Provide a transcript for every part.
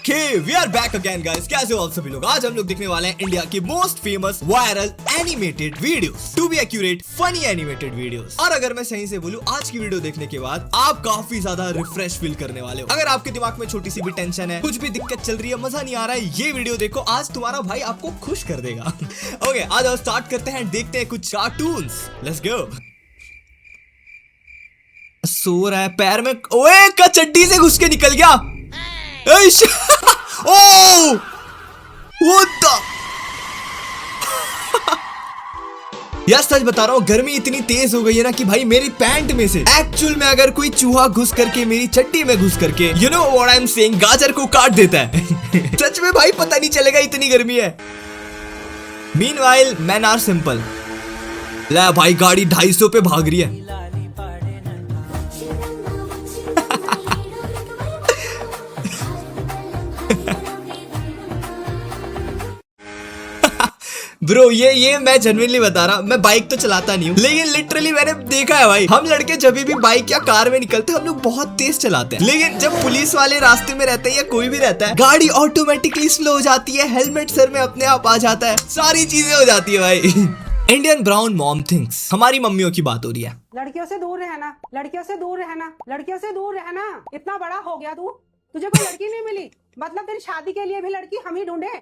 Okay we are back again guys. कैसे हो आप सभी लोग? आज हम लोग देखने वाले हैं इंडिया की most famous viral animated videos, to be accurate funny animated videos. और अगर मैं सही से बोलूं, आज की वीडियो देखने के बाद आप काफी ज्यादा रिफ्रेश फील करने वाले हो। अगर आपके दिमाग में छोटी सी भी टेंशन है, कुछ भी दिक्कत चल रही है, मजा नहीं आ रहा है, ये वीडियो देखो, आज तुम्हारा भाई आपको खुश कर देगा। ओके आज स्टार्ट करते हैं, देखते हैं कुछ कार्टून्स। Let's go. सो रहा है, पैर में ओए का चड्डी से घुस के निकल गया। ओह व्हाट द यार सच बता रहा हूँ, गर्मी इतनी तेज हो गई है ना कि भाई मेरी पैंट में से एक्चुअल में अगर कोई चूहा घुस करके मेरी चड्डी में घुस करके you know what I am saying, गाजर को काट देता है। सच में भाई पता नहीं चलेगा, इतनी गर्मी है। Meanwhile man are simple. ला भाई गाड़ी 250 पे भाग रही है। ब्रो ये मैं जेन्युइनली बता रहा, मैं बाइक तो चलाता नहीं हूँ, लेकिन लिटरली मैंने देखा है भाई, हम लड़के जब भी बाइक या कार में निकलते हैं हम लोग बहुत तेज चलाते हैं, लेकिन जब पुलिस वाले रास्ते में रहते हैं या कोई भी रहता है, गाड़ी ऑटोमेटिकली स्लो हो जाती है, हेलमेट सर में अपने आप आ जाता है, सारी चीजें हो जाती है भाई। Indian brown mom things. हमारी मम्मियों की बात हो रही है। लड़कियों से दूर रहना, लड़कियों से दूर रहना, लड़कियों से दूर रहना। इतना बड़ा हो गया तू, तुझे कोई लड़की नहीं मिली, मतलब तेरी शादी के लिए भी लड़की हम ही ढूंढे।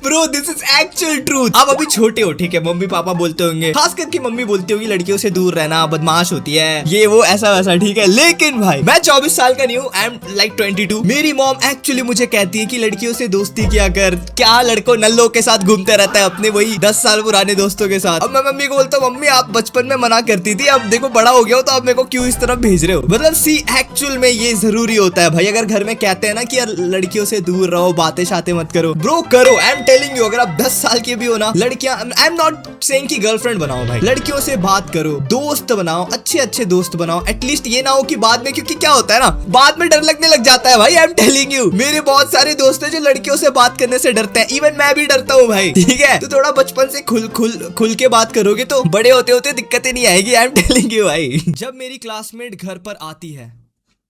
Bro this is actual truth. आप अभी छोटे हो, ठीक है, मम्मी पापा बोलते होंगे, खास करके मम्मी बोलती होगी लड़कियों से दूर रहना, बदमाश होती है, ये वो ऐसा वैसा, ठीक है, लेकिन भाई मैं 24 साल का नहीं हूँ, आई एम लाइक 22। मेरी मॉम एक्चुअली मुझे कहती है कि लड़कियों से दोस्ती किया कर, क्या लड़कों नल्लों के साथ घूमते रहता है अपने वही 10 साल पुराने दोस्तों के साथ। अब मैं मम्मी को बोलता हूँ, मम्मी आप बचपन में मना करती थी, अब देखो बड़ा हो गया हो तो आप मेरे को क्यों इस तरफ भेज रहे हो। मतलब सी एक्चुअल में ये जरूरी होता है भाई, अगर घर में कहते हैं ना कि यार लड़कियों से दूर रहो, बातें शाते मत करो, ब्रो करो। आई एम टेलिंग यू, अगर आप 10 साल के भी हो ना, लड़कियां, आई एम नॉट सेइंग कि गर्लफ्रेंड बनाओ भाई, लड़कियों से बात करो, दोस्त बनाओ, अच्छे अच्छे दोस्त बनाओ। एटलीस्ट ये ना हो कि बाद में, क्योंकि क्या होता है ना, बाद में डर लगने लग जाता है भाई। आई एम टेलिंग यू, मेरे बहुत सारे दोस्त हैं जो लड़कियों से बात करने से डरते हैं, इवन मैं भी डरता हूँ भाई, ठीक है। तो थोड़ा बचपन से खुल के बात करोगे तो बड़े होते होते दिक्कतें नहीं आएगी। आई एम टेलिंग यू भाई। जब मेरी क्लासमेट घर पर आती है,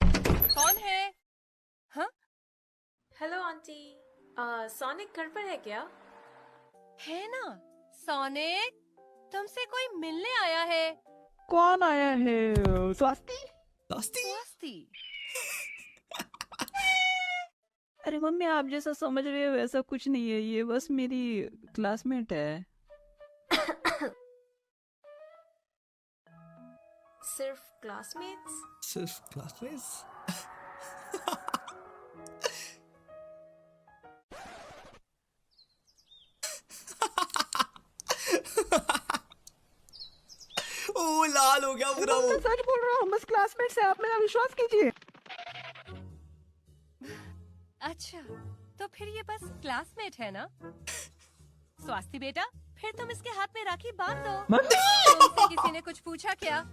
कौन है? हाँ? हेलो आंटी, सोनिक घर पर है क्या? है ना, सोनिक, तुमसे कोई मिलने आया है। कौन आया है? स्वाति? स्वाति? अरे मम्मी आप जैसा समझ रहे हो वैसा कुछ नहीं है, ये बस मेरी क्लासमेट है। सिर्फ क्लासमेट्स? सिर्फ क्लासमेट्स? ओ लाल हो गया पूरा वो। सच बोल रहा हूँ, बस क्लासमेट से, आप मेरा विश्वास कीजिए। अच्छा, तो फिर ये बस क्लासमेट है ना? स्वाति बेटा, फिर तुम इसके हाथ में राखी बांध दो। तुमसे किसी ने कुछ पूछा क्या?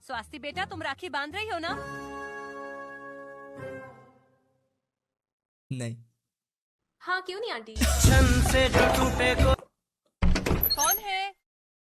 स्वाति बेटा, तुम राखी बांध रही हो ना? नहीं। हाँ क्यों नहीं आंटी। कौन है?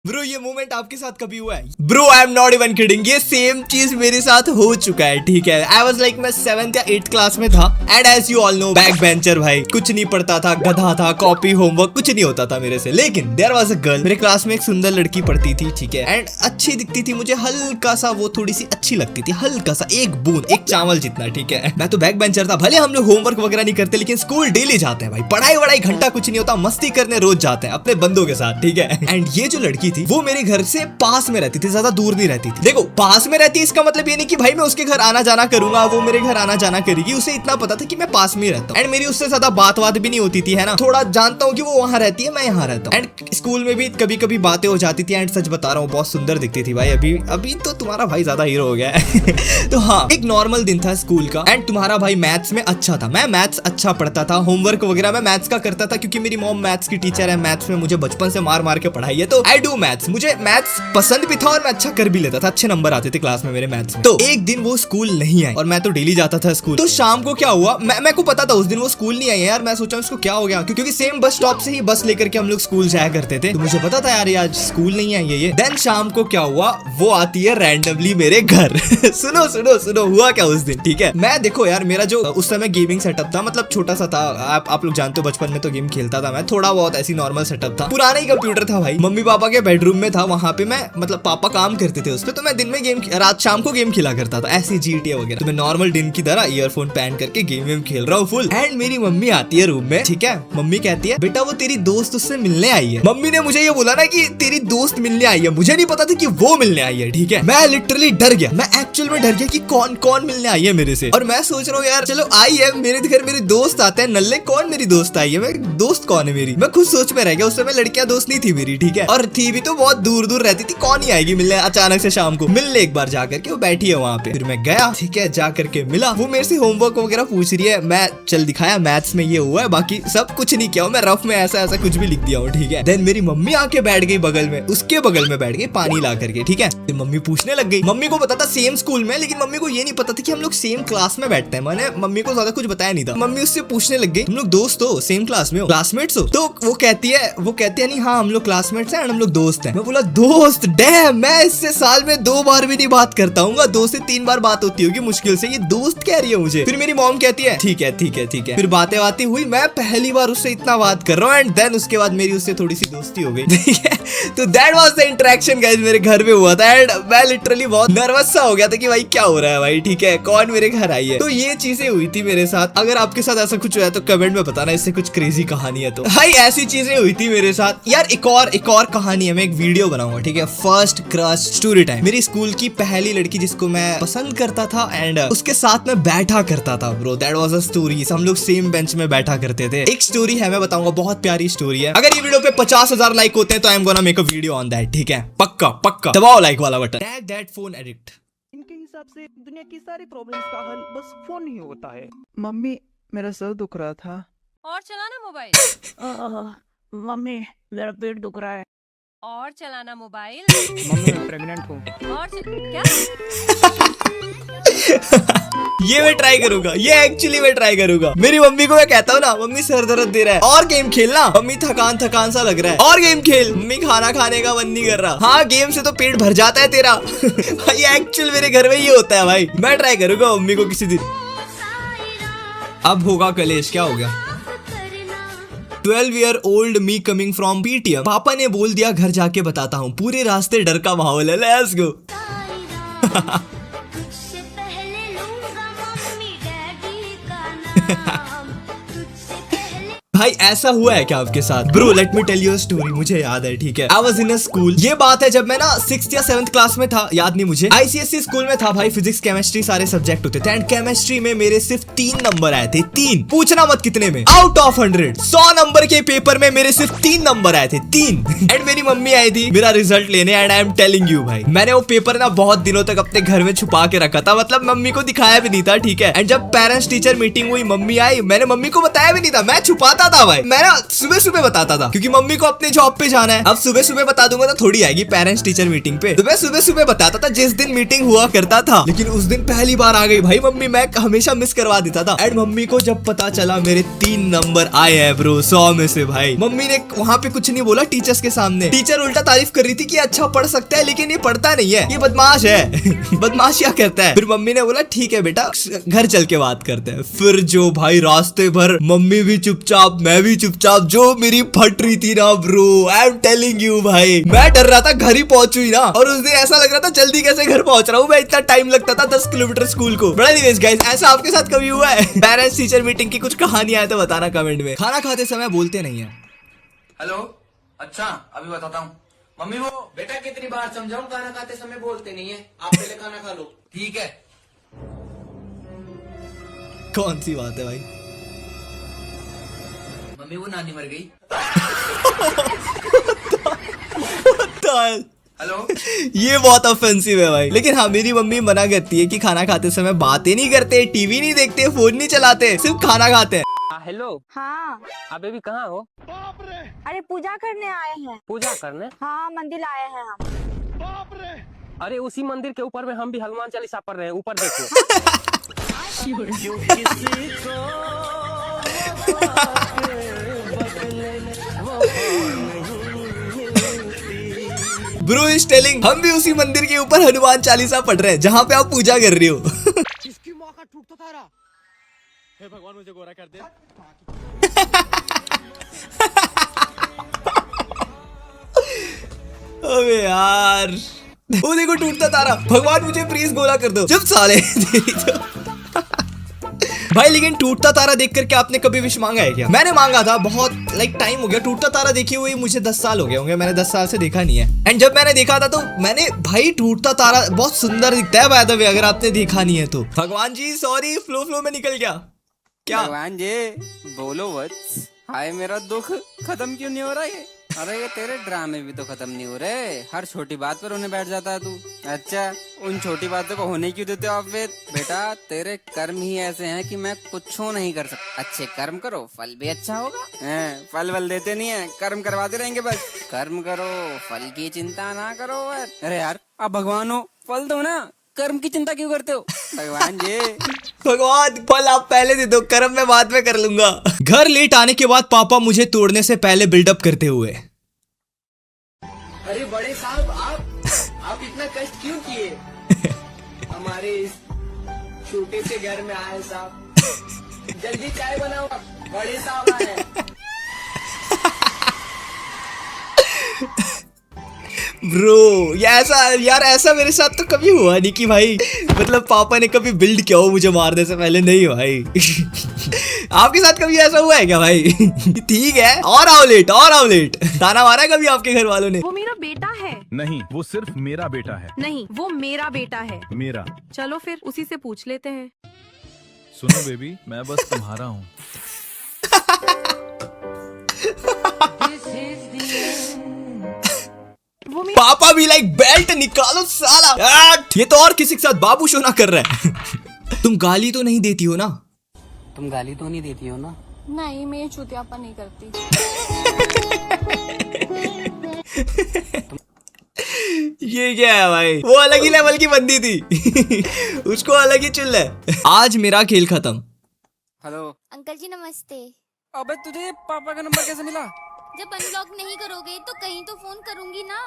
ब्रो ये मोमेंट आपके साथ कभी हुआ है? Bro I am not even kidding, ये सेम चीज मेरे साथ हो चुका है, ठीक है। आई वाज लाइक मैं 7th या 8th क्लास में था, and as you all know, backbencher भाई, कुछ नहीं पढ़ता था, गधा था, कॉपी होमवर्क कुछ नहीं होता था मेरे से। लेकिन देयर वाज अ गर्ल, मेरे क्लास में एक सुंदर लड़की पढ़ती थी, ठीक है, एंड अच्छी दिखती थी मुझे, हल्का सा वो थोड़ी सी अच्छी लगती थी, हल्का सा, एक बूंद, एक चावल जितना, ठीक है। मैं तो बैक बेंचर था, भले हम लोग होमवर्क वगैरह नहीं करते, लेकिन स्कूल डेली जाते हैं भाई, पढ़ाई वढ़ाई घंटा कुछ नहीं होता, मस्ती करने रोज जाते हैं अपने बंदों के साथ, ठीक है। एंड ये जो लड़की थी वो मेरे घर से पास में रहती थी, ज्यादा दूर नहीं रहती थी। देखो पास में रहती है इसका मतलब ये नहीं कि भाई मैं उसके घर आना जाना करूंगा, वो मेरे घर आना जाना करेगी, उसे इतना पता था कि मैं पास में ही रहता हूँ, एंड मेरी उससे ज्यादा बात भी नहीं होती थी, है ना, थोड़ा जानता हूँ कि वो वहां रहती है, मैं यहाँ रहता हूँ, एंड स्कूल में भी कभी कभी बातें हो जाती थी, एंड सच बता रहा हूँ बहुत सुंदर दिखती थी भाई। अभी तो तुम्हारा भाई ज्यादा हीरो हो गया है। तो हाँ, एक नॉर्मल दिन था स्कूल का, एंड तुम्हारा भाई मैथ्स में अच्छा था, मैं मैथ्स अच्छा पढ़ता था, होमवर्क वगैरह मैं मैथ्स का करता था, क्योंकि मेरी मॉम मैथ्स की टीचर है, मैथ्स में मुझे बचपन से मार मार के पढ़ाई है, तो आई डू मैथ्स, मुझे मैथ्स पसंद भी था और मैं अच्छा कर भी लेता था, अच्छे नंबर आते थे क्लास में मेरे मैथ्स में। तो एक दिन वो स्कूल नहीं आई और मैं तो डेली जाता था स्कूल। तो शाम को क्या हुआ, मैं को पता था उस दिन वो स्कूल नहीं आई है यार। मैं सोचा उसको क्या हो गया, क्योंकि सेम बस स्टॉप से ही बस लेकर के हम लोग स्कूल जाया करते थे। तो मुझे पता था यार आज स्कूल नहीं आई है ये। देन शाम को क्या हुआ, वो आती है रैंडमली मेरे घर। सुनो सुनो सुनो हुआ क्या उस दिन, ठीक है। मैं देखो यार, मेरा जो उस समय गेमिंग सेटअप था, मतलब छोटा सा था, आप लोग जानते हो बचपन में तो गेम खेलता था मैं, थोड़ा बहुत ऐसी नॉर्मल सेटअप था। पुराना ही कंप्यूटर था भाई, मम्मी पापा के बेडरूम में था, वहां पे मैं मतलब पापा काम करते थे उस पे, तो मैं दिन में गेम, रात शाम को गेम खेला करता था, ऐसी GTA वगैरह। तो मैं नॉर्मल दिन की तरह ईयरफोन पहन करके गेम वेम खेल रहा हूँ फुल। एंड मेरी मम्मी आती है रूम में, ठीक है। मम्मी कहती है बेटा वो तेरी दोस्त उससे मिलने आई है। मम्मी ने मुझे ये बोला ना कि तेरी दोस्त मिलने आई है, मुझे नहीं पता था कि वो मिलने आई है, ठीक है। मैं लिटरली डर गया, मैं एक्चुअल में डर गया कि कौन कौन मिलने आई है मेरे से। और मैं सोच रहा हूँ यार चलो आई है मेरे घर, मेरे दोस्त आते हैं नल्ले, कौन मेरी दोस्त आई है, मैं दोस्त कौन है मेरी। मैं खुद सोच में रह गया, उस समय लड़कियां दोस्त नहीं थी मेरी, ठीक है। और थी भी तो बहुत दूर दूर रहती थी, कौन ही आएगी मिलने अचानक से शाम को। मिलने एक बार जाकर के वो बैठी है वहाँ पे, फिर मैं गया, ठीक है, जा करके मिला। वो मेरे से होमवर्क वगैरह पूछ रही है, मैं चल दिखाया मैथ्स में ये हुआ है, बाकी सब कुछ नहीं किया हूँ मैं, रफ में ऐसा ऐसा कुछ भी लिख दिया हूँ, ठीक है। देन मेरी मम्मी आके बैठ गई बगल में, उसके बगल में बैठ गई पानी ला करके, ठीक है। फिर मम्मी पूछने लग गई, मम्मी को पता था सेम स्कूल में, लेकिन मम्मी को ये नहीं पता था कि हम लोग सेम क्लास में बैठते हैं। मैंने मम्मी को ज्यादा कुछ बताया नहीं था। मम्मी उससे पूछने लग गई, हम लोग दोस्त हो, सेम क्लास में हो, क्लासमेट्स हो? तो वो कहती है नहीं हाँ हम लोग क्लासमेट्स हैं, हम लोग दोस्त हैं। मैं बोला दोस्त, डैम, मैं इससे साल में 2 बार भी नहीं बात करता हूँ, 2 से 3 बार बात होती होगी मुश्किल से, ये दोस्त कह रही है मुझे। फिर मेरी मॉम कहती है ठीक है ठीक है ठीक है। फिर बातें हुई, मैं पहली बार उससे इतना बात कर रहा हूँ, एंड देन उसके बाद मेरी उससे थोड़ी सी दोस्ती हो गई, ठीक है। तो that was the interaction guys, मेरे घर में हुआ था। एंड मैं लिटरली बहुत नर्वस सा हो गया था कि भाई क्या हो रहा है भाई, ठीक है, कौन मेरे घर आई है। तो ये चीजें हुई थी मेरे साथ। अगर आपके साथ ऐसा कुछ हुआ है तो कमेंट में बताना, इससे कुछ क्रेजी कहानी है तो। भाई ऐसी चीजें हुई थी मेरे साथ यार। एक और कहानी है, मैं एक वीडियो बनाऊंगा, ठीक है, फर्स्ट क्रश स्टोरी टाइम। मेरी स्कूल की पहली लड़की जिसको मैं पसंद करता था एंड उसके साथ में बैठा करता था bro, that was a story. हम लोग सेम बेंच में बैठा करते थे। एक स्टोरी है, मैं बताऊंगा, बहुत प्यारी स्टोरी है। अगर ये वीडियो पे 50,000 लाइक होते हैं तो I am gonna make a video on that, ठीक है। पक्का पक्का दबाओ लाइक वाला button. Tag that phone addict. इनके हिसाब से दुनिया की सारी प्रॉब्लम्स का हल बस फोन ही होता है। मम्मी मेरा सर दुख रहा था। और चलाना मोबाइल। मम्मी मेरा पेट दुख रहा है। और चलाना मोबाइल। मम्मी मैं प्रेग्नेंट हूँ। और क्या? ये मैं ट्राई करूंगा, ये एक्चुअली मैं ट्राई करूंगा। मेरी मम्मी को मैं कहता हूँ ना, मम्मी सर दर्द दे रहा है और गेम खेलना, मम्मी थकान सा लग रहा है और गेम खेल, मम्मी खाना खाने का मन नहीं कर रहा, हाँ गेम से तो पेट भर जाता है तेरा। भाई एक्चुअल मेरे घर में ये होता है भाई। मैं ट्राई करूंगा मम्मी को किसी दिन। अब होगा कलेश, क्या हो गया? 12-year-old me coming from PTM। पापा ने बोल दिया घर जाके बताता हूँ, पूरे रास्ते डर का माहौल है, लेट्स गो। भाई ऐसा हुआ है क्या आपके साथ? Bro let me tell you a story, मुझे याद है, ठीक है। I was in a school, ये बात है जब मैं ना 6th या 7th क्लास में था, याद नहीं मुझे। ICSE स्कूल में था भाई, फिजिक्स केमिस्ट्री सारे सब्जेक्ट होते थे एंड केमिस्ट्री में मेरे सिर्फ 3 नंबर आए थे, 3। पूछना मत कितने में, आउट ऑफ 100 नंबर के पेपर में मेरे सिर्फ 3 नंबर आए थे, 3। एंड मेरी मम्मी आई थी मेरा रिजल्ट लेने and I am telling you भाई, मैंने वो पेपर ना बहुत दिनों तक अपने घर में छुपा के रखा था, मतलब मम्मी को दिखाया भी नहीं था, ठीक है। एंड जब पेरेंट्स टीचर मीटिंग हुई, मम्मी आई, मैंने मम्मी को बताया भी नहीं था, मैं छुपाता था भाई। मैं ना सुबह सुबह बताता था क्योंकि मम्मी को अपने जॉब पे जाना है। अब सुबह सुबह बता दूंगा तो थोड़ी आएगी पेरेंट्स टीचर मीटिंग पे, तो मैं सुबह सुबह बताता था जिस दिन मीटिंग हुआ करता था। लेकिन उस दिन पहली बार आ गई भाई मम्मी, मैं हमेशा मिस करवा देता था। एंड मम्मी को जब पता चला मेरे 3 नंबर आए हैं ब्रो 100 में से, भाई मम्मी ने वहाँ पे कुछ नहीं बोला टीचर्स के सामने। टीचर उल्टा तारीफ कर रही थी कि अच्छा पढ़ सकता है लेकिन ये पढ़ता नहीं है, ये बदमाश है। बदमाशियां करता है। फिर मम्मी ने बोला ठीक है बेटा घर चल के बात करते हैं। फिर जो भाई रास्ते भर मम्मी भी चुपचाप, मैं भी चुपचाप, जो मेरी फट रही थी ना bro, I am telling you भाई, मैं डर रहा था घर ही पहुंचू ही ना। और उस दिन ऐसा लग रहा था जल्दी कैसे घर पहुंच रहा हूँ मैं, इतना टाइम लगता था 10 किलोमीटर स्कूल को। बड़ा एनीवेज गाइस, ऐसा आपके साथ कभी हुआ है? पेरेंट्स टीचर मीटिंग की कुछ कहानियां है तो बताना कमेंट में। खाना खाते समय बोलते नहीं है। हेलो, अच्छा अभी बताता हूँ। मम्मी वो बेटा कितनी बार समझाऊं, खाना खाते समय बोलते नहीं है, आप पहले खाना खा लो। ठीक है। कौन सी बात है भाई? मम्मी वो नानी मर गई। हेलो, ये बहुत ऑफेंसिव है भाई। लेकिन हाँ मेरी मम्मी मना करती है कि खाना खाते समय बातें नहीं करते, टीवी नहीं देखते, फोन नहीं चलाते, सिर्फ खाना खाते हैं। हेलो। हाँ। आप बेबी कहाँ हो? अरे पूजा करने आए हैं। पूजा करने? हाँ मंदिर आए हैं हम। अरे उसी मंदिर के ऊपर में हम भी हनुमान चालीसा पढ़ रहे हैं, ऊपर देखो। ब्रो इज टेलिंग हम भी उसी मंदिर के ऊपर हनुमान चालीसा पढ़ रहे हैं जहाँ पे आप पूजा कर रही हो। इसकी माँ का टूटता तारा। हे भगवान मुझे गोरा कर दे। अबे यार वो देखो टूटता तारा, भगवान मुझे प्लीज गोला कर दो। चुप साले। भाई लेकिन टूटता तारा देख करके आपने कभी विश मांगा है क्या? मैंने मांगा था, बहुत टाइम हो गया। टूटता तारा देखे हुए मुझे 10 साल हो गए होंगे, मैंने 10 साल से देखा नहीं है। एंड जब मैंने देखा था तो मैंने भाई टूटता तारा बहुत सुंदर दिखता है बाय द वे, अगर आपने देखा नहीं है तो। भगवान जी सॉरी, फ्लो में निकल गया क्या? भगवान जी बोलो वत्स, हाय मेरा दुख खत्म क्यों नहीं हो रहा ये? अरे ये तेरे ड्रामे भी तो खत्म नहीं हो रहे, हर छोटी बात पर रोने बैठ जाता है तू। अच्छा उन छोटी बातों को होने क्यों देते हो आप? बेटा तेरे कर्म ही ऐसे हैं कि मैं कुछ नहीं कर सकता। अच्छे कर्म करो फल भी अच्छा होगा। फल वल देते नहीं है, कर्म करवाते रहेंगे बस। कर्म करो फल की चिंता ना करो। अरे यार आप भगवान हो, फल दो ना, कर्म की चिंता क्यों करते हो? भगवान जी भगवान फल आप पहले दे दो, कर्म मैं बाद में कर लूंगा। घर लेट आने के बाद पापा मुझे तोड़ने से पहले बिल्डअप करते हुए। अरे बड़े साहब आप इतना कष्ट क्यों किए? हमारे इस छोटे से घर में आए साहब, जल्दी चाय बनाओ, बड़े साहब आए। ब्रो यार ऐसा मेरे साथ तो कभी हुआ नहीं कि भाई मतलब पापा ने कभी बिल्ड किया हो मुझे मारने से पहले, नहीं भाई। आपके साथ कभी ऐसा हुआ है क्या भाई? ठीक है, और आउलेट ताना मारा है कभी आपके घर वालों ने? वो मेरा बेटा है। नहीं वो सिर्फ मेरा बेटा है। नहीं वो मेरा बेटा है। मेरा। चलो फिर उसी से पूछ लेते हैं। सुनो बेबी मैं बस तुम्हारा हूँ। पापा भी लाइक बेल्ट निकालो साला। ये तो और किसी के साथ बाबू शोना कर रहा है। तुम गाली तो नहीं देती हो ना? तुम गाली तो नहीं देती हो ना? नहीं मैं चुतियापा नहीं करती। ये क्या है भाई? वो अलग ही लेवल की बंदी थी। उसको अलग ही चुल है। आज मेरा खेल खत्म। हेलो अंकल जी नमस्ते। अबे तुझे ये पापा का नंबर कैसे मिला? जब अनलॉक नहीं करोगे तो कहीं तो फोन करूंगी ना।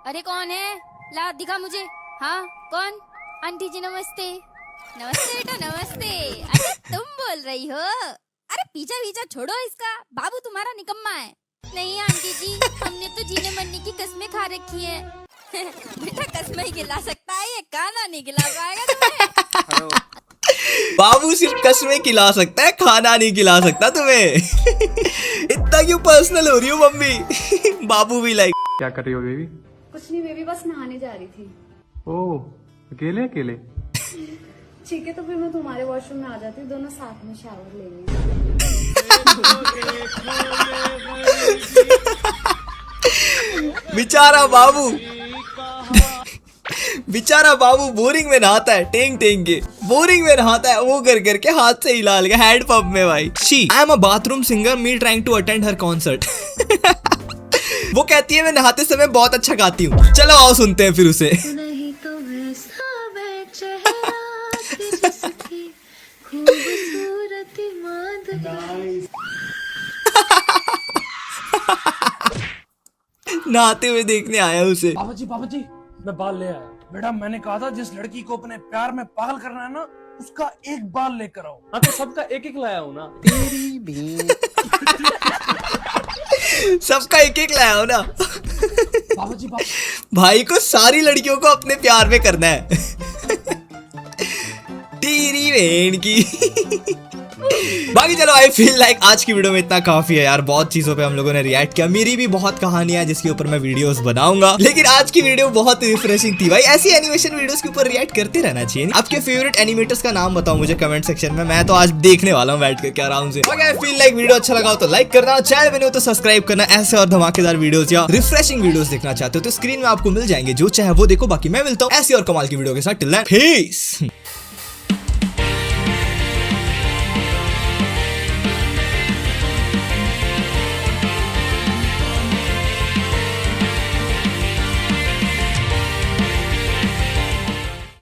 अरे कौन है? ला दिखा मुझे। हाँ कौन? आंटी जी नमस्ते। नमस्ते बेटा नमस्ते। अरे तुम बोल रही हो? अरे पीछा छोड़ो इसका, बाबू तुम्हारा निकम्मा है। नहीं आंटी जी हमने तो जीने मरने की कस्में खा रखी है। बेटा कस्में ही खिला सकता है, ये खाना नहीं खिला पाएगा तुम्हें। हेलो बाबू सिर्फ कस्में खिला सकता है, खाना नहीं खिला सकता तुम्हें। इतना क्यों पर्सनल हो रही हो मम्मी? बाबू भी लाइक क्या कर रही हो बेबी? कुछ नहीं बेबी बस नहाने जा रही थी। ओह अकेले? ठीक है तो फिर मैं तुम्हारे वॉशरूम में आ जाती हूँ, दोनों साथ में शावर लेंगे। बेचारा बाबू बोरिंग में नहाता है, टेंग के बोरिंग में नहाता है, वो कर करके हाथ से हिला लगा हैंड पंप में भाई। She I am a bathroom singer, me trying to attend her concert. वो कहती है मैं नहाते समय बहुत अच्छा गाती हूँ। चलो आओ सुनते हैं फिर उसे। नहीं तो खूबसूरती नहाते हुए देखने आया उसे। बाबा जी मैं बाल ले आया। बेटा मैंने कहा था जिस लड़की को अपने प्यार में पागल करना है ना उसका एक बाल लेकर आओ। हाँ तो सबका एक लाया हूँ ना। तेरी भी सबका एक लाया हो ना। बाबा जी भाई को सारी लड़कियों को अपने प्यार में करना है। तेरी बहन की। बाकी चलो आई फील लाइक आज की वीडियो में इतना काफी है यार, बहुत चीजों पे हम लोगों ने रिएक्ट किया। मेरी भी बहुत कहानियां हैं जिसके ऊपर मैं वीडियोस बनाऊंगा, लेकिन आज की वीडियो बहुत रिफ्रेशिंग थी भाई। ऐसी एनिमेशन वीडियोस के ऊपर रिएक्ट करते रहना चाहिए। आपके फेवरेट एनिमेटर्स का नाम बताओ मुझे कमेंट सेक्शन में, मैं तो आज देखने वाला हूँ बैठ करके आराम से। आई फील लाइक वीडियो अच्छा लगा हो तो लाइक करना, चैनल पे नहीं हो तो सब्सक्राइब करना। ऐसे और धमाकेदार वीडियोस या रिफ्रेशिंग वीडियोस देखना चाहते हो तो स्क्रीन में आपको मिल जाएंगे, जो चाहे वो देखो। बाकी मैं मिलता हूँ ऐसी और कमाल की वीडियो के साथ। Till then piece.